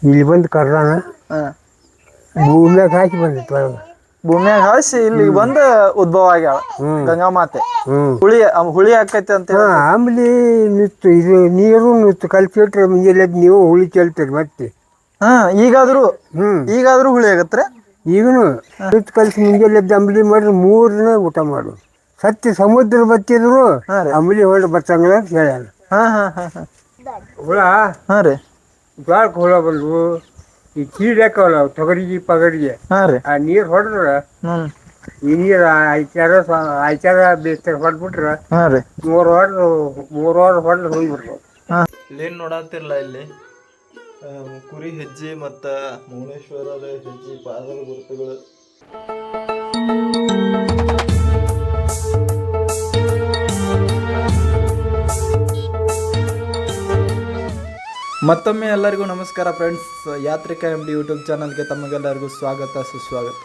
ಇಲ್ಲಿ ಬಂದು ಕರ್ದಾನ ಹಾಂ ಭೂಮ್ಯಾಗ ಹಾಕಿ ಬಂದಿತ್ತು ಒಳಗೆ. ಭೂಮಿಯಾಗ ಹಾಸಿ ಇಲ್ಲಿ ಬಂದು ಉದ್ಭವ ಆಗ್ಯಾಳ ಗಂಗಾ ಮಾತೆ. ಹುಳಿ ಆಕೈತೆ ಅಂತ ಹೇಳಿ. ಆಮೇಲೆ ನಿತ್ತು ಇದು ನೀರು ನಿತ್ತು ಕಲ್ಸಿಟ್ರೆ ಮುಂಜಾನೆ ನೀವು ಹುಳಿ ಚೆಲ್ತೀರಿ ಮತ್ತೆ. ಈಗಾದ್ರೂ ಹುಳಿ ಆಗತ್ರೆ. ಈಗನು ನಿತ್ತು ಕಲ್ಸಿ ಮುಂಜಾನೆ ಅಂಬಲಿ ಮಾಡಿದ್ರೆ 3 ದಿನ ಊಟ ಮಾಡು. ಸತ್ಯ ಸಮುದ್ರ ಬತ್ತಿದ್ರು ಅಂಬಲಿ ಹೊಳ್ಳಿ ಬರ್ತಂಗಿಲ್ಲ ಅಂತ ಹೇಳ್ಯಾನ. ಹುಳ ಜ್ವಾಳಕ್ಕೆ ಹುಳ ಬಂದ್ವು. ಈ ಕೀಡ್ ಹಾಕವಲ್ಲ ತೊಗರಿಗೆ ಪಗರಿಗೆ ಆ ನೀರು ಹೊಡೆದ್ರೆ ಈ ನೀರು ಆಯ್ಚಾರ ಬೇಸ್ತಾಗ ಹೊಡೆದ್ಬಿಟ್ರೆ 3 ವಾರ ಹೊಡೆದ್ರೆ ಹೋಗ್ಬಿಡ್ತಾವ. ಇಲ್ಲೇನು ನೋಡತ್ತಿರಲ್ಲ, ಇಲ್ಲಿ ಕುರಿ ಹೆಜ್ಜೆ ಮತ್ತು ಮೌನೇಶ್ವರದ ಹೆಜ್ಜೆ ಪಾದದ ಗುರುತುಗಳು. ಮತ್ತೊಮ್ಮೆ ಎಲ್ಲರಿಗೂ ನಮಸ್ಕಾರ ಫ್ರೆಂಡ್ಸ್. ಯಾತ್ರಿಕ ಎಂಬ ಯೂಟ್ಯೂಬ್ ಚಾನಲ್ಗೆ ತಮಗೆಲ್ಲರಿಗೂ ಸ್ವಾಗತ ಸುಸ್ವಾಗತ.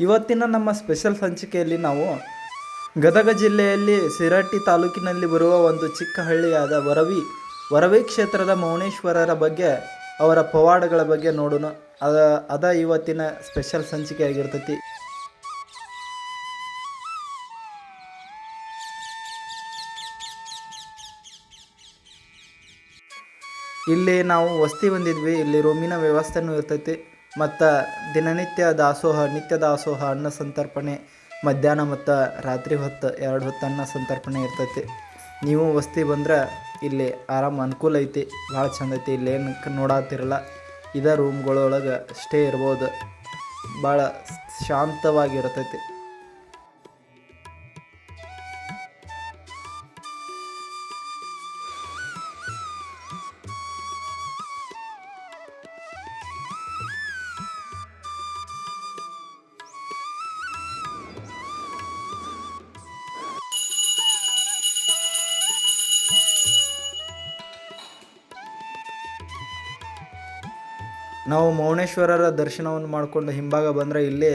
ಇವತ್ತಿನ ನಮ್ಮ ಸ್ಪೆಷಲ್ ಸಂಚಿಕೆಯಲ್ಲಿ ನಾವು ಗದಗ ಜಿಲ್ಲೆಯಲ್ಲಿ ಸಿರಟ್ಟಿ ತಾಲೂಕಿನಲ್ಲಿ ಬರುವ ಒಂದು ಚಿಕ್ಕ ಹಳ್ಳಿಯಾದ ವರವಿ ಕ್ಷೇತ್ರದ ಮೌನೇಶ್ವರರ ಬಗ್ಗೆ, ಅವರ ಪವಾಡಗಳ ಬಗ್ಗೆ ನೋಡೋಣ. ಅದ ಇವತ್ತಿನ ಸ್ಪೆಷಲ್ ಸಂಚಿಕೆ ಆಗಿರ್ತೈತಿ. ಇಲ್ಲಿ ನಾವು ವಸ್ತಿ ಬಂದಿದ್ವಿ. ಇಲ್ಲಿ ರೂಮಿನ ವ್ಯವಸ್ಥೆನೂ ಇರ್ತೈತಿ ಮತ್ತು ದಿನನಿತ್ಯ ನಿತ್ಯ ದಾಸೋಹ ಅನ್ನ ಸಂತರ್ಪಣೆ ಮಧ್ಯಾಹ್ನ ಮತ್ತು ರಾತ್ರಿ ಹೊತ್ತು 2 ಹೊತ್ತು ಅನ್ನ ಸಂತರ್ಪಣೆ ಇರ್ತೈತಿ. ನೀವು ವಸ್ತಿ ಬಂದ್ರೆ ಇಲ್ಲಿ ಆರಾಮ ಅನುಕೂಲ ಐತಿ, ಭಾಳ ಚಂದ ಐತಿ. ಇಲ್ಲೇನು ನೋಡತ್ತಿರಲ್ಲ, ಇದೇ ರೂಮ್ಗಳೊಳಗೆ ಸ್ಟೇ ಇರ್ಬೋದು. ಭಾಳ ಶಾಂತವಾಗಿರ್ತೈತಿ. ನಾವು ಮೌನೇಶ್ವರರ ದರ್ಶನವನ್ನು ಮಾಡಿಕೊಂಡು ಹಿಂಭಾಗ ಬಂದರೆ ಇಲ್ಲಿ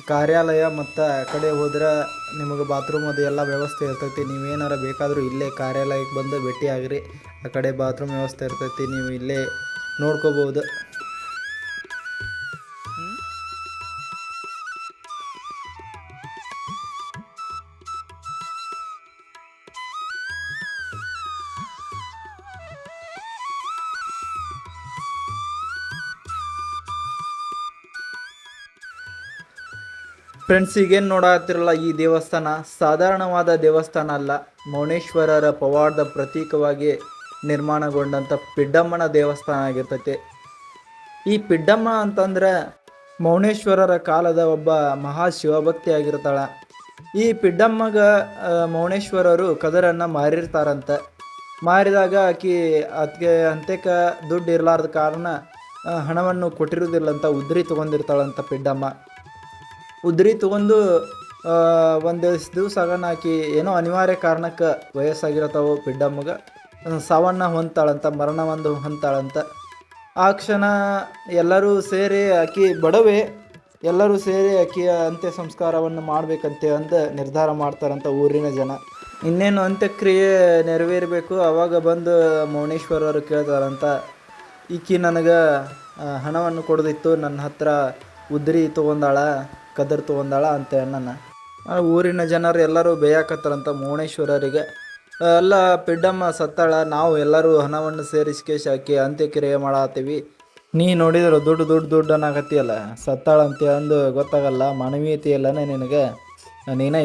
ಕಾರ್ಯಾಲಯ ಮತ್ತು ಆ ಕಡೆ ಹೋದ್ರೆ ನಿಮಗೆ ಬಾತ್ರೂಮ್ ಅದು ಎಲ್ಲ ವ್ಯವಸ್ಥೆ ಇರ್ತೈತಿ. ನೀವೇನಾರ ಬೇಕಾದರೂ ಇಲ್ಲೇ ಕಾರ್ಯಾಲಯಕ್ಕೆ ಬಂದು ಭೇಟಿ ಆಗಿರಿ. ಆ ಕಡೆ ಬಾತ್ರೂಮ್ ವ್ಯವಸ್ಥೆ ಇರ್ತೈತಿ, ನೀವು ಇಲ್ಲೇ ನೋಡ್ಕೋಬೋದು. ಫ್ರೆಂಡ್ಸ್, ಈಗೇನು ನೋಡತ್ತಿರಲ್ಲ, ಈ ದೇವಸ್ಥಾನ ಸಾಧಾರಣವಾದ ದೇವಸ್ಥಾನ ಅಲ್ಲ. ಮೌನೇಶ್ವರರ ಪವಾಡದ ಪ್ರತೀಕವಾಗಿ ನಿರ್ಮಾಣಗೊಂಡಂಥ ಪಿಡ್ಡಮ್ಮನ ದೇವಸ್ಥಾನ ಆಗಿರ್ತೈತಿ. ಈ ಪಿಡ್ಡಮ್ಮ ಅಂತಂದರೆ ಮೌನೇಶ್ವರರ ಕಾಲದ ಒಬ್ಬ ಮಹಾ ಶಿವಭಕ್ತಿ ಆಗಿರ್ತಾಳೆ. ಈ ಪಿಡ್ಡಮ್ಮಗೆ ಮೌನೇಶ್ವರರು ಕದರನ್ನು ಮಾರಿರ್ತಾರಂತೆ. ಮಾರಿದಾಗ ಅದಕ್ಕೆ ಅಂತ್ಯಕ್ಕೆ ದುಡ್ಡು ಇರಲಾರ್ದ ಕಾರಣ ಹಣವನ್ನು ಕೊಟ್ಟಿರೋದಿಲ್ಲಂತ ಉದ್ರಿ ತೊಗೊಂಡಿರ್ತಾಳಂತ ಪಿಡ್ಡಮ್ಮ. ಉದ್ರಿ ತೊಗೊಂಡು ಒಂದು ದಿವಸ ಆಗನ ಏನೋ ಅನಿವಾರ್ಯ ಕಾರಣಕ್ಕೆ ವಯಸ್ಸಾಗಿರತ್ತವು ಪಿಡ್ಡಮ್ಮಗೆ ಸಾವನ್ನು ಹೊಂದ್ತಾಳಂತ, ಮರಣವನ್ನು ಹೊಂದ್ತಾಳಂತ. ಆ ಕ್ಷಣ ಎಲ್ಲರೂ ಸೇರಿ ಬಡವೆ ಎಲ್ಲರೂ ಸೇರಿ ಅಂತ್ಯ ಸಂಸ್ಕಾರವನ್ನು ಮಾಡಬೇಕಂತೆ ಅಂದು ನಿರ್ಧಾರ ಮಾಡ್ತಾರಂತ ಊರಿನ ಜನ. ಇನ್ನೇನು ಅಂತ್ಯಕ್ರಿಯೆ ನೆರವೇರಬೇಕು, ಆವಾಗ ಬಂದು ಮೌನೇಶ್ವರರು ಕೇಳ್ತಾರಂತ, ನನಗೆ ಹಣವನ್ನು ಕೊಡೋದಿತ್ತು, ನನ್ನ ಹತ್ರ ಉದ್ರಿ ತೊಗೊಂಡಾಳ, ಕದರ್ ತೊಗೊಂಡಾಳ ಅಂತ ಅಣ್ಣನ. ಊರಿನ ಜನರು ಎಲ್ಲರೂ ಬೇಯಾಕತ್ತಾರಂತ ಮೌನೇಶ್ವರರಿಗೆ. ಎಲ್ಲ ಪಿಡ್ಡಮ್ಮ ಸತ್ತಾಳ, ನಾವು ಎಲ್ಲರೂ ಹಣವನ್ನು ಸೇರಿಸ್ಕೇಶಿ ಅಂತ್ಯಕ್ರಿಯೆ ಮಾಡತ್ತೀವಿ, ನೀ ನೋಡಿದ್ರೆ ದುಡ್ಡು ಅನ್ನಕತ್ತಿಯಲ್ಲ, ಸತ್ತಾಳಂತೆ ಅಂದು ಗೊತ್ತಾಗಲ್ಲ, ಮಾನವೀಯತೆ ಇಲ್ಲನೇ ನಿನಗೆ, ನೀನ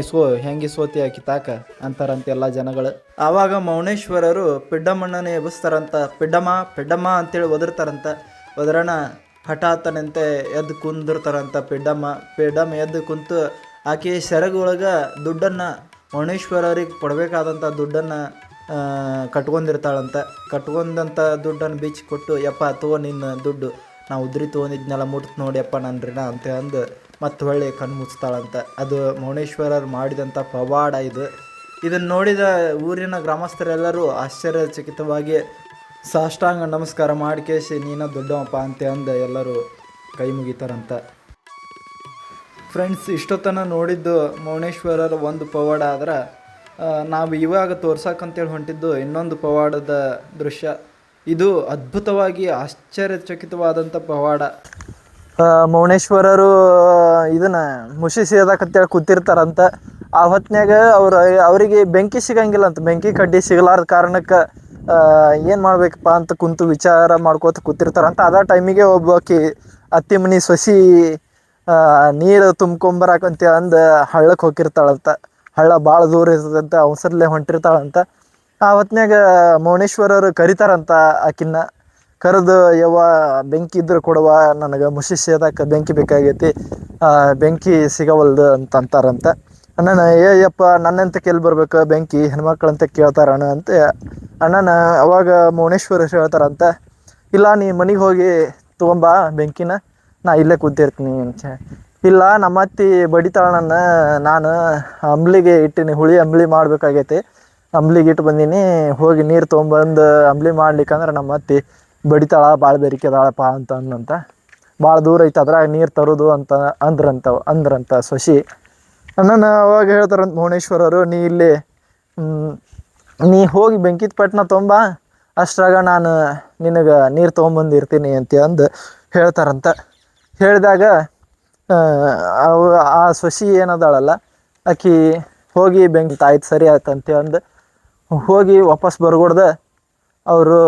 ಹೆಂಗೆ ಇಸ್ಕೋತಿ ತಾಕ ಅಂತಾರಂತೆ ಎಲ್ಲ ಜನಗಳು. ಆವಾಗ ಮೌನೇಶ್ವರರು ಪಿಡ್ಡಮ್ಮಣ್ಣನ ಎಬ್ಬಿಸ್ತಾರಂತ. ಪಿಡ್ಡಮ್ಮ ಅಂತೇಳಿ ಒದರ್ತಾರಂತ. ಒದರಣ ಹಠಾತ್ತನಂತೆ ಎದ್ದು ಕುಂದಿರ್ತಾರಂತ ಪಿಡ್ಡಮ್ಮ ಎದ್ದು ಕುಂತು ಆಕೆ ಸೆರಗೊಳಗೆ ದುಡ್ಡನ್ನು ಮೌನೇಶ್ವರರಿಗೆ ಕೊಡಬೇಕಾದಂಥ ದುಡ್ಡನ್ನು ಕಟ್ಕೊಂಡಿರ್ತಾಳಂತ. ಕಟ್ಕೊಂಡಂಥ ದುಡ್ಡನ್ನು ಬೀಚ್ ಕೊಟ್ಟು, ಯಪ್ಪ ತಗೋ ನಿನ್ನ ದುಡ್ಡು, ನಾವು ಉದ್ರಿ ತೊಗೊಂಡಿದ್ನೆಲ್ಲ ಮುಟ್ತು ನೋಡಿಯಪ್ಪ ನನ್ನ ಋಣ ಅಂತ ಅಂದು ಮತ್ತೆ ಹೊಳ್ಳಿ ಕಣ್ಣು ಮುಚ್ತಾಳಂತ. ಅದು ಮೌನೇಶ್ವರರು ಮಾಡಿದಂಥ ಪವಾಡ ಇದು. ಇದನ್ನು ನೋಡಿದ ಊರಿನ ಗ್ರಾಮಸ್ಥರೆಲ್ಲರೂ ಆಶ್ಚರ್ಯಚಕಿತವಾಗಿ ಸಾಷ್ಟಾಂಗ ನಮಸ್ಕಾರ ಮಾಡಿಕೇಸಿ ನೀನ ದೊಡ್ಡವಪ್ಪ ಅಂತ ಅಂದು ಎಲ್ಲರೂ ಕೈ ಮುಗಿತಾರಂತ. ಫ್ರೆಂಡ್ಸ್, ಇಷ್ಟೊತ್ತನ ನೋಡಿದ್ದು ಮೌನೇಶ್ವರರ ಒಂದು ಪವಾಡ ಆದ್ರೆ, ನಾವು ಇವಾಗ ತೋರ್ಸಕ್ಕಂತೇಳಿ ಹೊಂಟಿದ್ದು ಇನ್ನೊಂದು ಪವಾಡದ ದೃಶ್ಯ. ಇದು ಅದ್ಭುತವಾಗಿ ಆಶ್ಚರ್ಯಚಕಿತವಾದಂಥ ಪವಾಡ. ಮೌನೇಶ್ವರರು ಇದನ್ನ ಮುಷಿ ಸೇದಕತ್ತೇಳಿ ಕೂತಿರ್ತಾರಂತ. ಆ ಹೊತ್ನ್ಯಾಗ ಅವರಿಗೆ ಬೆಂಕಿ ಸಿಗಂಗಿಲ್ಲ ಅಂತ, ಬೆಂಕಿ ಕಡ್ಡಿ ಸಿಗಲಾರದ ಕಾರಣಕ್ಕೆ ಏನು ಮಾಡ್ಬೇಕಪ್ಪ ಅಂತ ಕುಂತು ವಿಚಾರ ಮಾಡ್ಕೋತ ಕೂತಿರ್ತಾರಂತ. ಅದ ಟೈಮಿಗೆ ಒಬ್ಬಾಕಿ ಅತ್ತಿ ಮನಿ ಸೊಸಿ ನೀರು ತುಂಬ್ಕೊಂಬರಾಕಂತ ಅಂದು ಹಳ್ಳಕ್ಕೆ ಹೋಗಿರ್ತಾಳಂತ. ಹಳ್ಳ ಭಾಳ ದೂರ ಇರ್ತದಂತ, ಅವಸರಲ್ಲೇ ಹೊಂಟಿರ್ತಾಳಂತ. ಆ ಹೊತ್ನ್ಯಾಗ ಮೌನೇಶ್ವರರು ಕರಿತಾರಂತ ಆಕಿನ್ನ. ಕರೆದು ಯವ್ವ ಬೆಂಕಿ ಇದ್ರೆ ಕೊಡುವ, ನನಗೆ ಮುಷಿ ಸೇದಕ್ಕೆ ಬೆಂಕಿ ಬೇಕಾಗೈತಿ, ಬೆಂಕಿ ಸಿಗವಲ್ದು ಅಂತ ಅಂತಾರಂತ. ಅಣ್ಣನ ಯಪ್ಪ ನನ್ನಂತ ಕೇಳಿ ಬರ್ಬೇಕು ಬೆಂಕಿ, ಹೆಣ್ಮಕ್ಳಂತ ಕೇಳ್ತಾರಣ್ಣ ಅಂತ ಅಣ್ಣನ. ಅವಾಗ ಮೌನೇಶ್ವರ ಹೇಳ್ತಾರಂತ, ಇಲ್ಲ ನೀ ಮನೆಗೆ ಹೋಗಿ ತೊಗೊಂಬಾ ಬೆಂಕಿನ, ನಾ ಇಲ್ಲೇ ಕೂತಿರ್ತೀನಿ ಅಂತ. ಇಲ್ಲ ನಮ್ಮ ಅತ್ತಿ ಬಡಿತಾಳ ನನ್ನ, ನಾನು ಅಂಬ್ಲಿಗೆ ಇಟ್ಟಿನಿ, ಹುಳಿ ಅಂಬ್ಲಿ ಮಾಡ್ಬೇಕಾಗೈತಿ, ಅಂಬ್ಲಿಗೆ ಇಟ್ಟು ಬಂದೀನಿ, ಹೋಗಿ ನೀರು ತೊಗೊಂಬಂದು ಅಂಬ್ಲಿ ಮಾಡ್ಲಿಕ್ಕಂದ್ರೆ ನಮ್ಮ ಅತ್ತಿ ಬಡಿತಾಳ, ಭಾಳ ಬೆರಿಕೆ ಅದಾಳಪ್ಪ ಅಂತ ಅಂದಂತ. ಭಾಳ ದೂರ ಐತೆ ಅದ್ರಾಗ ನೀರು ತರೋದು ಅಂತ ಅಂದ್ರಂತ ಸೊಸಿ. ಅಣ್ಣನ ಅವಾಗ ಹೇಳ್ತಾರಂತ ಮೌನೇಶ್ವರರು, ನೀ ಹೋಗಿ ಬೆಂಕಿದ ಪಟ್ನ ತೊಂಬ, ಅಷ್ಟ್ರಾಗ ನಾನು ನಿನಗೆ ನೀರು ತೊಗೊಂಬಂದಿರ್ತೀನಿ ಅಂತ ಅಂದು ಹೇಳ್ತಾರಂತ. ಹೇಳಿದಾಗ ಆ ಸೊಸಿ ಏನದಾಳಲ್ಲ ಆಕಿ ಹೋಗಿ ಬೆಂಕಿ ಆಯ್ತು ಸರಿ ಆಯ್ತು ಅಂತ ಅಂದು ಹೋಗಿ ವಾಪಸ್ ಬರ್ಗೊಡ್ದ ಅವರು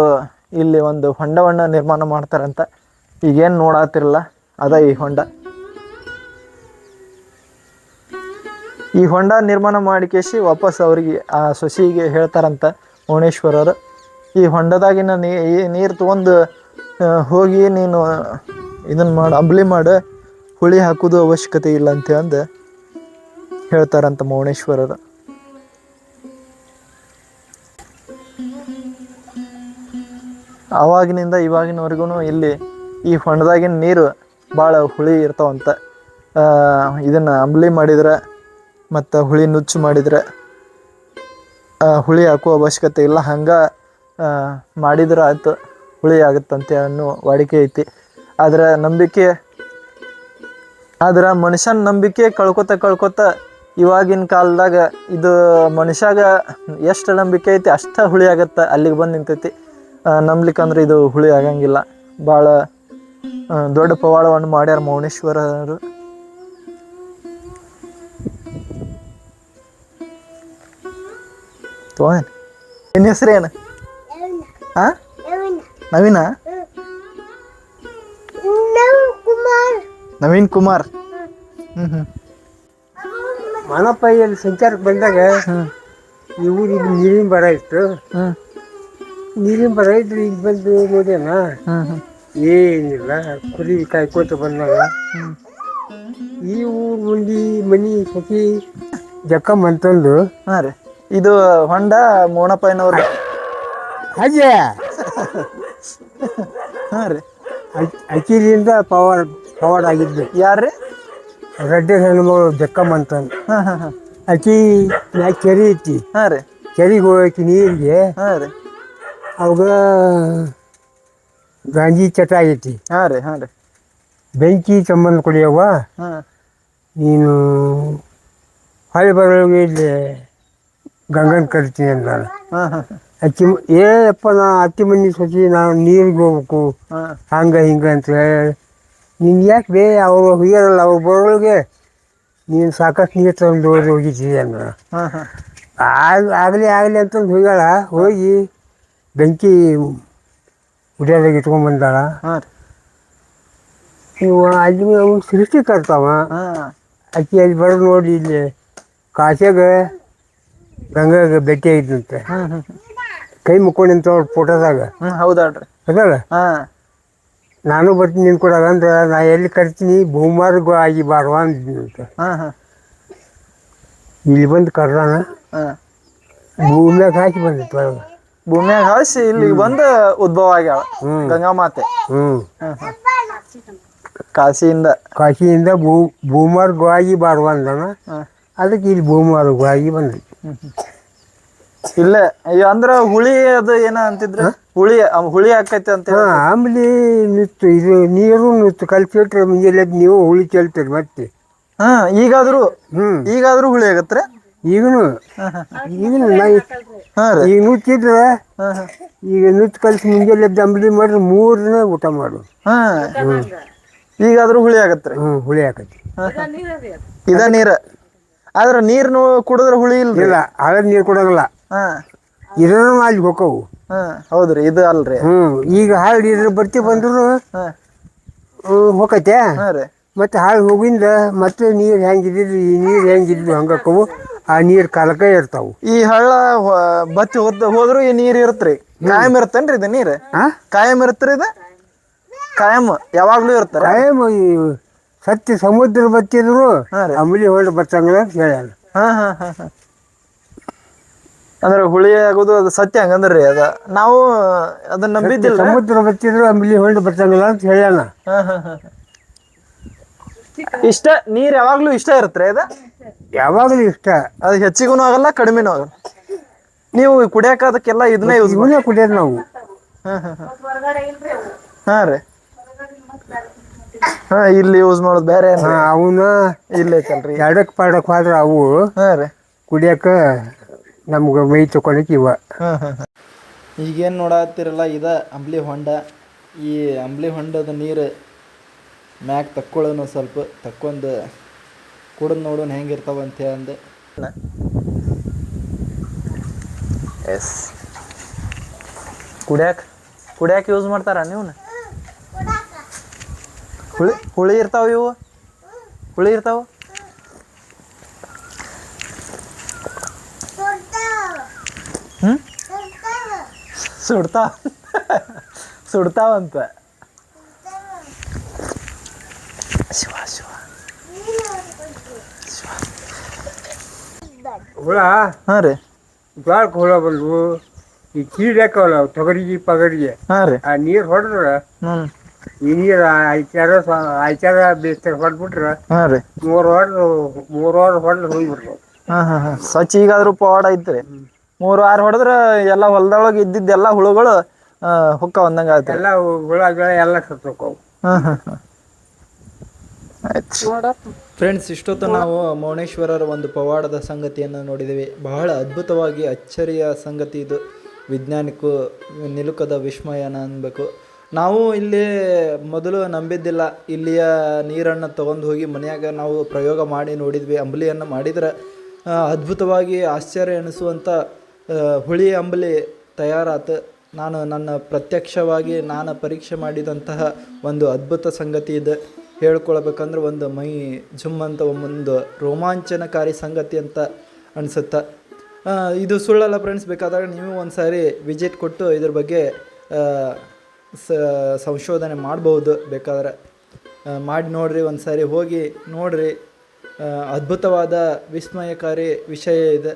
ಇಲ್ಲಿ ಒಂದು ಹೊಂಡವನ್ನು ನಿರ್ಮಾಣ ಮಾಡ್ತಾರಂತ. ಈಗೇನು ನೋಡತ್ತಿರಲ್ಲ ಅದ ಈ ಹೊಂಡ. ಈ ಹೊಂಡ ನಿರ್ಮಾಣ ಮಾಡಿಕೇಸಿ ವಾಪಸ್ ಅವ್ರಿಗೆ ಆ ಸೊಸಿಗೆ ಹೇಳ್ತಾರಂತ ಮೌನೇಶ್ವರರು, ಈ ಹೊಂಡದಾಗಿನ ನೀರು ತೊಗೊಂಡು ಹೋಗಿ ನೀನು ಇದನ್ನು ಮಾಡು, ಅಂಬ್ಲಿ ಮಾಡು, ಹುಳಿ ಹಾಕೋದು ಅವಶ್ಯಕತೆ ಇಲ್ಲ ಅಂತ ಅಂದು ಹೇಳ್ತಾರಂತ ಮೌನೇಶ್ವರರು. ಆವಾಗಿನಿಂದ ಇವಾಗಿನವರೆಗೂ ಇಲ್ಲಿ ಈ ಹೊಂಡದಾಗಿನ ನೀರು ಭಾಳ ಹುಳಿ ಇರ್ತಾವಂತ. ಇದನ್ನು ಅಂಬ್ಲಿ ಮಾಡಿದ್ರೆ ಮತ್ತು ಹುಳಿ ನುಚ್ಚು ಮಾಡಿದ್ರೆ ಹುಳಿ ಹಾಕೋ ಅವಶ್ಯಕತೆ ಇಲ್ಲ, ಹಂಗೆ ಮಾಡಿದ್ರೆ ಆಯ್ತು ಹುಳಿ ಆಗುತ್ತಂತೆ ಅನ್ನೋ ವಾಡಿಕೆ ಐತಿ. ಆದ್ರೆ ಮನುಷ್ಯನ ನಂಬಿಕೆ ಕಳ್ಕೊತ ಇವಾಗಿನ ಕಾಲದಾಗ ಇದು ಮನುಷ್ಯಾಗ ಎಷ್ಟು ನಂಬಿಕೆ ಐತಿ ಅಷ್ಟು ಹುಳಿ ಆಗತ್ತೆ, ಅಲ್ಲಿಗೆ ಬಂದು ನಿಂತೈತಿ. ನಂಬ್ಲಿಕ್ಕಂದ್ರೆ ಇದು ಹುಳಿ ಆಗಂಗಿಲ್ಲ. ಭಾಳ ದೊಡ್ಡ ಪವಾಡವನ್ನು ಮಾಡ್ಯಾರ ಮೌನೇಶ್ವರರು. ನಿನ್ನ ಹೆಸರು ಏನು? ಹಾಂ, ನವೀನ? ನವೀನ್ ಕುಮಾರ್. ಮಾನಪ್ಪಯ್ಯಲ್ಲಿ ಸಂಚಾರಕ್ಕೆ ಬಂದಾಗ ಈ ಊರಿಗೆ ನೀರಿನ ಬರ ಇತ್ತು. ನೀರಿನ ಬರ ಇದ್ರೆ ಈಗ ಬಂದು ನೋಡ್ಯಾನ ಏನಿಲ್ಲ, ಕುರಿ ಕಾಯ್ಕೋತ ಬಂದಾಗ ಈ ಊರು ಮಂದಿ ಮನಿ ಸತಿ ಜಕ್ಕಮ್ಮ ಅಂತಂದು. ಹಾಂ ರೀ, ಇದು ಹೊಂಡ ಮೋಣಪ್ಪಯ್ಯನವ್ರು. ಅಜ್ಜೆ ಹಾಂ ರೀ, ಅಕ್ಕಿಲಿಂದ ಪವಾಡ ಆಗಿದ್ದು. ಯಾರ್ರಿ? ರೆಡ್ಡಿ ಹೆಣ್ಮಗಳು ಜಕ್ಕಮ್ಮ ಅಂತಂದು. ಹಾಂ ಹಾಂ ಹಾಂ. ಅಕ್ಕಿ ಮ್ಯಾಗ ಕೆರೆ ಐತಿ. ಹಾಂ ರೀ, ಕೆರೆಗೆ ಹೋಗಕ್ಕೆ ನೀರಿಗೆ. ಹಾಂ ರೀ, ಅವಾಗ ಗಾಂಜಿ ಚಟ ಆಗೈತಿ. ಹಾಂ ರೀ, ಹಾಂ ರೀ. ಬೆಂಕಿ ಸಂಬಂಧ ಕೊಡಿಯವ್ವ, ಹಾಂ, ನೀನು ಹೊಳೆ ಬರೋಳಿಗೆ ಇಲ್ಲಿ ಗಂಗನ ಕರಿತೀನಿ ಅಂತ ನಾನು. ಹಾಂ ಹಾಂ ಅಕ್ಕಿ ಅಪ್ಪ ನಾ ಅತ್ತಿ ಮನೆ ಸೊಸಿ ನಾನು ನೀರಿಗೆ ಹೋಗ್ಬೇಕು ಹಾಂ. ಹಂಗೆ ಹಿಂಗೆ ಅಂತ ಹೇಳಿ, ನೀನು ಯಾಕೆ ಅವರು ಹುಯ್ಯಾರಲ್ಲ ಅವ್ರು ಬರೋಳಿಗೆ ನೀನು ಸಾಕಷ್ಟು ನೀರು ತಂದು ಹೋಗಿದ್ದೀವಿ ಅಂದ. ಹಾಂ ಹಾಂ. ಆಗಲಿ ಅಂತಂದು ಹುಯ್ಯಾಳ. ಹೋಗಿ ಬೆಂಕಿ ಉಡಿಯೋದಾಗ ಇಟ್ಕೊಂಡ್ಬಂದಾಳ. ಹಾಂ ರೀ. ಇವು ಅಲ್ಲಿ ಅವ್ನು ಸೃಷ್ಟಿ ತರ್ತಾವ. ಹಾಂ. ಅಕ್ಕಿ ಅಲ್ಲಿ ಬರೋದು ನೋಡಿ ಇಲ್ಲಿ ಕಾಶಾಗ ಗಂಗಾಗ ಭೇಟಿ ಆಗಿದ್ದಂತೆ. ಹಾಂ ಹಾಂ. ಕೈ ಮುಕ್ಕೊಂಡು ನಿಂತವ್ರು ಫೋಟೋದಾಗ. ಹೌದಾಳ್ರಿ. ಅದಲ್ಲ, ಹಾಂ. ನಾನು ಬರ್ತೀನಿ ನಿನ್ ಕೊಡಾಗ ಅಂದ್ರೆ ನಾ ಎಲ್ಲಿ ಕರಿತೀನಿ ಭೂಮಾರ್ಗ ಆಗಿ ಬಾರುವ ಅಂದಿದ್ದಂತೆ. ಹಾಂ ಹಾಂ. ಇಲ್ಲಿ ಬಂದು ಕರ್ದಾನ, ಹಾಂ. ಭೂಮ್ಯಾಗ ಹಾಕಿ ಬಂದಿತ್ತು ಒಳಗೆ. ಭೂಮಿಯಾಗ ಹಾಸಿ ಇಲ್ಲಿಗೆ ಬಂದು ಉದ್ಭವ ಆಗ್ಯಾಳ ಗಂಗಾ ಮಾತೆ. ಕಾಶಿಯಿಂದ ಭೂಮಾರ್ಗವಾಗಿ ಬಾರುವ ಅಂದಾನ. ಅದಕ್ಕೆ ಇಲ್ಲಿ ಭೂಮಾರ್ಗವಾಗಿ ಬಂದೈತಿ. ಇಲ್ಲೇ ಅಂದ್ರ ಹುಳಿ ಅದು ಏನ ಅಂತಿದ್ರ, ಹುಳಿ ಆಕೈತಿ ಅಂತ. ಆಮೇಲೆ ನಿತ್ತು ಇದು ನೀರು ನಿತ್ತು ಕಲ್ಸಿಟ್ರೆ ಮುಂಜಾನೆ ನೀವು ಹುಳಿ ಚೆಲ್ತೀರಿ ಮತ್ತೆ. ಈಗಾದ್ರೂ ಹುಳಿ ಆಗತ್ರೆ. ಈಗನು ಈಗನು ಹಾಂ ರೀ ಈಗ ನುಚ್ಚಿದ್ರೆ ಹಾಂ ಹಾಂ ಈಗ ನುಚ್ಚು ಕಲಿಸಿ ಮುಂಜಾನೆ ಎದ್ದು ಅಂಬಲಿ ಮಾಡ್ರೆ 3 ದಿನ ಊಟ ಮಾಡು. ಹಾಂ ಈಗಾದ್ರೂ ಹುಳಿ ಆಗತ್ತೆ ರೀ. ಹುಳಿ ಹಾಕತಿ. ಇದ ನೀರು ಆದ್ರೆ ನೀರು ಕುಡಿದ್ರೆ ಹುಳಿ ಇಲ್ರಿ. ಇಲ್ಲ ಹಳದ ನೀರು ಕೊಡಂಗಿಲ್ಲ. ಹಾಂ ಇದನ್ನು ಅಲ್ಲಿ ಹೋಕ್ಕವು. ಹಾಂ ಹೌದ್ರಿ ಇದು ಅಲ್ರಿ. ಈಗ ಹಾಳು ಇದ್ರ ಬರ್ತಿ ಬಂದ್ರು ಹಾಂ ಹೋಗತ್ತೆ. ಹಾಂ ರೀ ಮತ್ತೆ ಹಾಳು ಹೋಗಿಂದ ಮತ್ತೆ ನೀರು ಹೆಂಗಿದ್ದು ಈ ನೀರು ಹೆಂಗಿದ್ದು ಹಂಗಕ್ಕವು. ಆ ನೀರು ಕಾಲಕ ಇರ್ತಾವು. ಈ ಹಳ್ಳ ಬತ್ತಿ ಹೋದ್ರು ಈ ನೀರು ಇರತ್ರಿ. ಕಾಯಂ ಇರುತ್ತೇನ್ರಿ ಇದು ನೀರು? ಕಾಯಂ ಇರುತ್ರಿ ಇದು? ಕಾಯಂ ಯಾವಾಗ್ಲೂ ಇರ್ತಾರೆ. ಕಾಯಂ ಸತ್ಯ ಸಮುದ್ರ ಬತ್ತಿದ್ರು ಅಂಬಲಿ ಹೊಳ್ಳಿ ಬರ್ತಂಗಿಲ್ಲ ಅಂತ ಹೇಳ್ಯಾರ. ಹಾಂ ಹಾಂ ಹಾಂ ಹಾಂ ಅಂದ್ರೆ ಹುಳಿ ಆಗೋದು ಅದು ಸತ್ಯ ಹಂಗಂದ್ರಿ. ಅದ ನಾವು ಅದನ್ನ ನಂಬಿದ್ದಿಲ್ಲ. ಸಮುದ್ರ ಬತ್ತಿದ್ರು ಅಂಬಲಿ ಹೊಳ್ಳಿ ಬರ್ತಂಗಿಲ್ಲ ಅಂತ ಹೇಳ್ಯಾನ. ಹಾಂ ಹಾಂ ಹಾಂ ಇಷ್ಟ ನೀರ್ ಯಾವಾಗ್ಲೂ ಇಷ್ಟ ಇರುತ್ತೆ ಅದ? ಯಾವಾಗಲೂ ಇಷ್ಟ. ಅದು ಹೆಚ್ಚಿಗೂ ಆಗಲ್ಲ ಕಡಿಮೆನೂ ಆಗಲ್ಲ. ನೀವು ಕುಡಿಯಾಕ ಅದಕ್ಕೆಲ್ಲ ಇದನ್ನ ಯೂಸ್ ಕುಡಿಯೋದು ನಾವು. ಹಾಂ ರೀ ಹಾಂ ಇಲ್ಲಿ ಯೂಸ್ ಮಾಡೋದು ಬೇರೆ. ಅವನ್ನ ಇಲ್ಲ ಐತಲ್ರಿ. ಎಡಕ್ ಪಾಡಕ್ ಹೋದ್ರೆ ಅವು ಹಾಂ ರೀ ಕುಡಿಯಕ ನಮ್ಗೆ ಮೈ ತಕೊಳಕ್ ಇವ. ಹಾಂ ಹಾಂ ಹಾಂ ಈಗೇನು ನೋಡತ್ತಿರಲ್ಲ ಇದ ಅಂಬ್ಲಿ ಹೊಂಡ. ಈ ಅಂಬ್ಲಿ ಹೊಂಡದ ನೀರು ಮ್ಯಾಗ ತಕ್ಕೊಳ್ಳೋನು ಸ್ವಲ್ಪ ತಕ್ಕೊಂಡು ಕುಡಿದು ನೋಡೋಣ ಹೆಂಗಿರ್ತಾವ ಅಂತ ಅಂದೆ. ಎಸ್ ಕುಡಿಯಾಕ ಯೂಸ್ ಮಾಡ್ತಾರ ನೀವು? ಹುಳಿ ಇರ್ತಾವ ಇವು? ಹುಳಿ ಇರ್ತಾವ? ಸುಡ್ತಾವಂತ. ಶಿವ ಶಿವ ಹುಳ. ಹಾಂ ರೀ ಜ್ವಾಳಕ್ಕೆ ಹುಳ ಬಂದ್ವು. ಈ ಕೀಡ್ ಹಾಕವಲ್ಲ ತೊಗರಿಗೆ ಪಗರಿಗೆ. ಹಾಂ ರೀ ಆ ನೀರು ಹೊಡೆದ್ರೆ ಈ ನೀರು ಆಯ್ಚಾರ ಬೇಸ್ತಾಗ ಹೊಡೆದ್ಬಿಟ್ರೆ ಹಾಂ ರೀ 3 ವಾರ ಹೊಡೆದ್ರೆ ಹೋಗ್ಬಿಡ್ತಾವ. ಹಾಂ ಹಾಂ ಹಾಂ ಸ್ವಚ್ಛ ಈಗಾದ್ರೂ ಪವಾಡ ಐತ್ರಿ. 3 ವಾರ ಹೊಡೆದ್ರೆ ಎಲ್ಲ ಹೊಲದೊಳಗೆ ಇದ್ದಿದ್ದೆಲ್ಲ ಹುಳುಗಳು ಹುಕ್ಕ ಒಂದಂಗೆ ಆಯ್ತು. ಎಲ್ಲ ಹುಳಗಳ ಎಲ್ಲ ಸತ್ತೋಕವು. ಹಾಂ ಹಾಂ ಹಾಂ ಆಯ್ತು ಫ್ರೆಂಡ್ಸ್, ಇಷ್ಟೊತ್ತು ನಾವು ಮೌನೇಶ್ವರರ ಒಂದು ಪವಾಡದ ಸಂಗತಿಯನ್ನು ನೋಡಿದ್ದೀವಿ. ಬಹಳ ಅದ್ಭುತವಾಗಿ ಅಚ್ಚರಿಯ ಸಂಗತಿ ಇದು. ವಿಜ್ಞಾನಿಕ್ಕೂ ನಿಲುಕದ ವಿಸ್ಮಯನ ಅನ್ಬೇಕು. ನಾವು ಇಲ್ಲಿ ಮೊದಲು ನಂಬಿದ್ದಿಲ್ಲ. ಇಲ್ಲಿಯ ನೀರನ್ನು ತೊಗೊಂಡು ಹೋಗಿ ಮನೆಯಾಗ ನಾವು ಪ್ರಯೋಗ ಮಾಡಿ ನೋಡಿದ್ವಿ. ಅಂಬಲಿಯನ್ನು ಮಾಡಿದ್ರೆ ಅದ್ಭುತವಾಗಿ ಆಶ್ಚರ್ಯ ಎನಿಸುವಂಥ ಹುಳಿ ಅಂಬಲಿ ತಯಾರಾತು. ನನ್ನ ಪ್ರತ್ಯಕ್ಷವಾಗಿ ನಾನು ಪರೀಕ್ಷೆ ಮಾಡಿದಂತಹ ಒಂದು ಅದ್ಭುತ ಸಂಗತಿ ಇದೆ. ಹೇಳ್ಕೊಳ್ಬೇಕಂದ್ರೆ ಒಂದು ಮೈ ಜುಮ್ ಅಂತ ಒಂದು ರೋಮಾಂಚನಕಾರಿ ಸಂಗತಿ ಅಂತ ಅನಿಸುತ್ತೆ. ಇದು ಸುಳ್ಳಲ್ಲ ಫ್ರೆಂಡ್ಸ್. ಬೇಕಾದಾಗ ನೀವು ಒಂದು ಸಾರಿ ವಿಸಿಟ್ ಕೊಟ್ಟು ಇದ್ರ ಬಗ್ಗೆ ಸಂಶೋಧನೆ ಮಾಡ್ಬೋದು. ಬೇಕಾದ್ರೆ ಮಾಡಿ ನೋಡಿರಿ, ಒಂದು ಸಾರಿ ಹೋಗಿ ನೋಡಿರಿ. ಅದ್ಭುತವಾದ ವಿಸ್ಮಯಕಾರಿ ವಿಷಯ ಇದೆ.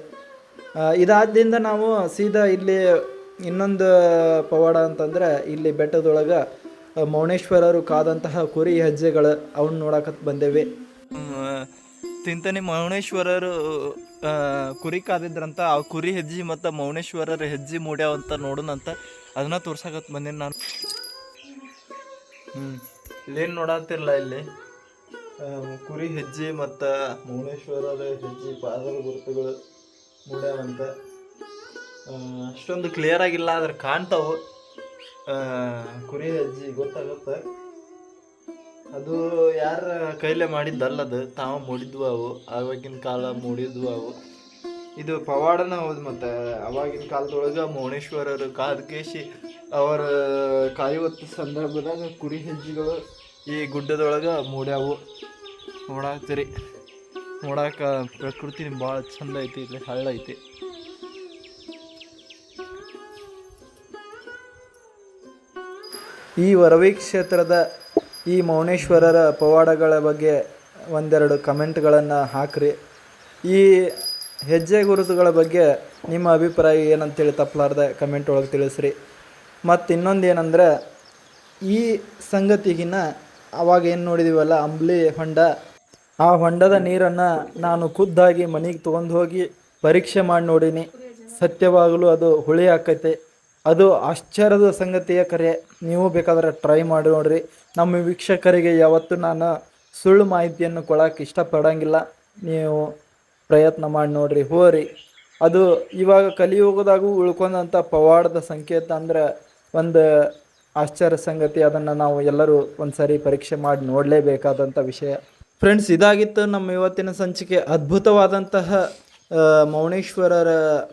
ಇದಾದ್ದರಿಂದ ನಾವು ಸೀದಾ ಇಲ್ಲಿ ಇನ್ನೊಂದು ಪವಾಡ ಅಂತಂದರೆ ಇಲ್ಲಿ ಬೆಟ್ಟದೊಳಗೆ ಮೌನೇಶ್ವರರು ಕಾದಂತಹ ಕುರಿ ಹೆಜ್ಜೆಗಳು ಅವನ್ನ ನೋಡಕತ್ ಬಂದೇವಿ. ತಿಂತಾನೆ ಮೌನೇಶ್ವರರು ಕುರಿ ಕಾದಿದ್ರಂತ. ಆ ಕುರಿ ಹೆಜ್ಜೆ ಮತ್ತು ಮೌನೇಶ್ವರರ ಹೆಜ್ಜೆ ಮೂಡ್ಯಾವಂತ ನೋಡೋಣಂತ ಅದನ್ನ ತೋರ್ಸಕತ್ ಬಂದೇನಿ ನಾನು. ಇಲ್ಲೇನು ನೋಡತ್ತಿರಲ್ಲ, ಇಲ್ಲಿ ಕುರಿ ಹೆಜ್ಜೆ ಮತ್ತು ಮೌನೇಶ್ವರರ ಹೆಜ್ಜೆ ಪಾದದ ಗುರುತುಗಳು ಮೂಡ್ಯಾವಂತ. ಅಷ್ಟೊಂದು ಕ್ಲಿಯರ್ ಆಗಿಲ್ಲ, ಆದ್ರೆ ಕಾಣ್ತಾವು. ಕುರಿ ಹೆಜ್ಜೆ ಗೊತ್ತಾಗುತ್ತೆ. ಅದು ಯಾರ ಕೈಲೇ ಮಾಡಿದ್ದಲ್ಲದು, ತಾವು ಮೂಡಿದ್ವು ಅವು. ಆವಾಗಿನ ಕಾಲ ಮೂಡಿದ್ವು ಅವು. ಇದು ಪವಾಡನ ಹೌದು. ಮತ್ತು ಅವಾಗಿನ ಕಾಲದೊಳಗೆ ಮೌನೇಶ್ವರರು ಕಾದ್ಕೇಶಿ ಅವರ ಕಾಯುವತ್ತ ಸಂದರ್ಭದಾಗ ಕುರಿ ಹೆಜ್ಜೆಗಳು ಈ ಗುಡ್ಡದೊಳಗೆ ಮೂಡ್ಯಾವು. ನೋಡಾಕ್ತೀರಿ, ನೋಡಾಕ ಪ್ರಕೃತಿ ಭಾಳ ಚಂದ ಐತಿ. ಇಲ್ಲಿ ಹಳ್ಳ ಐತಿ. ಈ ವರವಿ ಕ್ಷೇತ್ರದ ಈ ಮೌನೇಶ್ವರರ ಪವಾಡಗಳ ಬಗ್ಗೆ ಒಂದೆರಡು ಕಮೆಂಟ್ಗಳನ್ನು ಹಾಕ್ರಿ. ಈ ಹೆಜ್ಜೆ ಗುರುತುಗಳ ಬಗ್ಗೆ ನಿಮ್ಮ ಅಭಿಪ್ರಾಯ ಏನಂತೇಳಿ ತಪ್ಪಲಾರ್ದೆ ಕಮೆಂಟ್ ಒಳಗೆ ತಿಳಿಸ್ರಿ. ಮತ್ತು ಇನ್ನೊಂದು ಏನಂದರೆ, ಈ ಸಂಗತಿಗಿನ ಅವಾಗ ಏನು ನೋಡಿದ್ದೀವಲ್ಲ ಅಂಬ್ಲಿ ಹೊಂಡ, ಆ ಹೊಂಡದ ನೀರನ್ನು ನಾನು ಖುದ್ದಾಗಿ ಮನೆಗೆ ತೊಗೊಂಡು ಹೋಗಿ ಪರೀಕ್ಷೆ ಮಾಡಿ ನೋಡೀನಿ. ಸತ್ಯವಾಗಲೂ ಅದು ಹುಳಿ ಆಕೈತೆ. ಅದು ಆಶ್ಚರ್ಯದ ಸಂಗತಿಯ ಕರೆ. ನೀವು ಬೇಕಾದ್ರೆ ಟ್ರೈ ಮಾಡಿ ನೋಡ್ರಿ. ನಮ್ಮ ವೀಕ್ಷಕರಿಗೆ ಯಾವತ್ತೂ ನಾನು ಸುಳ್ಳು ಮಾಹಿತಿಯನ್ನು ಕೊಡೋಕೆ ಇಷ್ಟಪಡೋಂಗಿಲ್ಲ. ನೀವು ಪ್ರಯತ್ನ ಮಾಡಿ ನೋಡ್ರಿ, ಹೋರಿ. ಅದು ಇವಾಗ ಕಲಿಯುಗದಾಗೂ ಉಳ್ಕೊಂಡಂಥ ಪವಾಡದ ಸಂಕೇತ ಅಂದ್ರೆ ಒಂದು ಆಶ್ಚರ್ಯ ಸಂಗತಿ. ಅದನ್ನು ನಾವು ಎಲ್ಲರೂ ಒಂದ್ಸರಿ ಪರೀಕ್ಷೆ ಮಾಡಿ ನೋಡಲೇಬೇಕಾದಂಥ ವಿಷಯ. ಫ್ರೆಂಡ್ಸ್, ಇದಾಗಿತ್ತು ನಮ್ಮ ಇವತ್ತಿನ ಸಂಚಿಕೆ. ಅದ್ಭುತವಾದಂತಹ ಮೌನೇಶ್ವರರ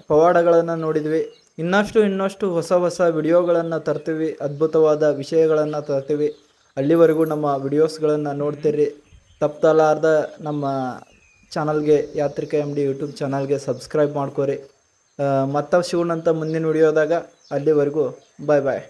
ಪವಾಡಗಳನ್ನು ನೋಡಿದ್ವಿ. ಇನ್ನಷ್ಟು ಹೊಸ ವಿಡಿಯೋಗಳನ್ನು ತರ್ತೀವಿ, ಅದ್ಭುತವಾದ ವಿಷಯಗಳನ್ನು ತರ್ತೀವಿ. ಅಲ್ಲಿವರೆಗೂ ನಮ್ಮ ವಿಡಿಯೋಸ್ಗಳನ್ನು ನೋಡ್ತೀರಿ. ತಪ್ಪಲಾರ್ದ ನಮ್ಮ ಚಾನಲ್ಗೆ, ಯಾತ್ರಿಕ MD ಯೂಟ್ಯೂಬ್ ಚಾನಲ್ಗೆ ಸಬ್ಸ್ಕ್ರೈಬ್ ಮಾಡ್ಕೋರಿ. ಮತ್ತೆ ಸಿಗೋಣಂತ ಮುಂದಿನ ವಿಡಿಯೋದಾಗ. ಅಲ್ಲಿವರೆಗೂ ಬಾಯ್ ಬಾಯ್.